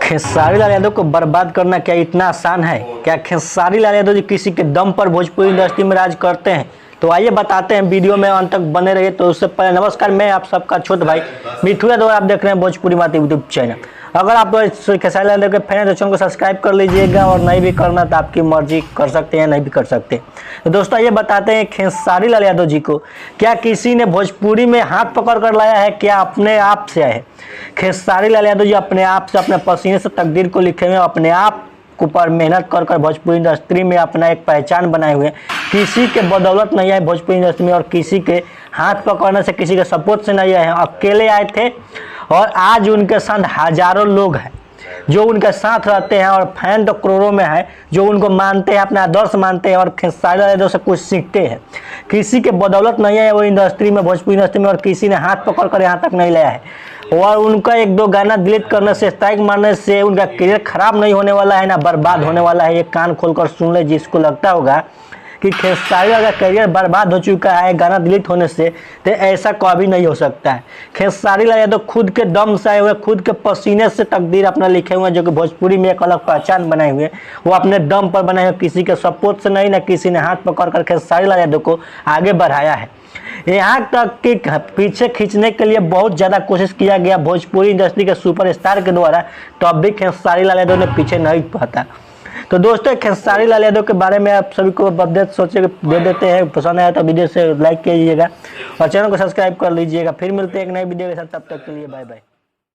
खेसारी लाल यादव को बर्बाद करना क्या इतना आसान है? क्या खेसारी लाल यादव जी किसी के दम पर भोजपुरी इंडस्ट्री में राज करते हैं? तो आइए बताते हैं, वीडियो में अंत तक बने रहिए। तो उससे पहले नमस्कार, मैं आप सबका छोटा भाई मिठू यादव, आप देख रहे हैं भोजपुरी माता यूट्यूब चैनल। अगर आप खेसारी लाल यादव के फैन हैं तो चैनल को सब्सक्राइब कर लीजिएगा, और नहीं भी करना तो आपकी मर्जी, कर सकते हैं नहीं भी कर सकते। तो दोस्तों ये बताते हैं, खेसारी लाल यादव जी को क्या किसी ने भोजपुरी में हाथ पकड़ कर लाया है? क्या अपने आप से आए हैं? खेसारी लाल यादव जी अपने आप से, अपने पसीने से तकदीर को लिखे हुए, अपने आप ऊपर मेहनत कर कर भोजपुरी इंडस्ट्री में अपना एक पहचान बनाए हुए। किसी के बदौलत नहीं आए भोजपुरी इंडस्ट्री में, और किसी के हाथ पकड़ने से, किसी के सपोर्ट से नहीं आए हैं। अकेले आए थे, और आज उनके साथ हजारों लोग हैं जो उनके साथ रहते हैं, और फैन तो करोड़ों में है जो उनको मानते हैं, अपना आदर्श मानते हैं, और खेसारी लाल यादव से कुछ सीखते हैं। किसी के बदौलत नहीं है वो इंडस्ट्री में, भोजपुरी इंडस्ट्री में, और किसी ने हाथ पकड़ कर यहाँ तक नहीं लाया है। और उनका एक दो गाना डिलीट करने से, स्ट्राइक मारने से उनका करियर खराब नहीं होने वाला है, ना बर्बाद होने वाला है। ये कान खोलकर सुन ले, जिसको लगता होगा कि खेसारी लाल का करियर बर्बाद हो चुका है गाना डिलीट होने से, तो ऐसा कभी नहीं हो सकता है। खेसारी लाल यादव खुद के दम से आए हुए, खुद के पसीने से तकदीर अपना लिखे हुए, जो कि भोजपुरी में एक अलग पहचान बनाए हुए, वो अपने दम पर बनाए हुए, किसी के सपोर्ट से नहीं, ना किसी ने हाथ पकड़ कर खेसारी लाल यादव को आगे बढ़ाया है। यहाँ तक कि पीछे खींचने के लिए बहुत ज़्यादा कोशिश किया गया भोजपुरी इंडस्ट्री के सुपरस्टार के द्वारा, तो अब भी खेसारी लाल यादव ने पीछे नहीं हटा। तो दोस्तों खेसारी लाल यादव के बारे में आप सभी को अपडेट सोचे दे देते हैं। पसंद आया तो वीडियो से लाइक कीजिएगा और चैनल को सब्सक्राइब कर लीजिएगा। फिर मिलते हैं एक नई वीडियो के साथ, तब तक के लिए बाय बाय।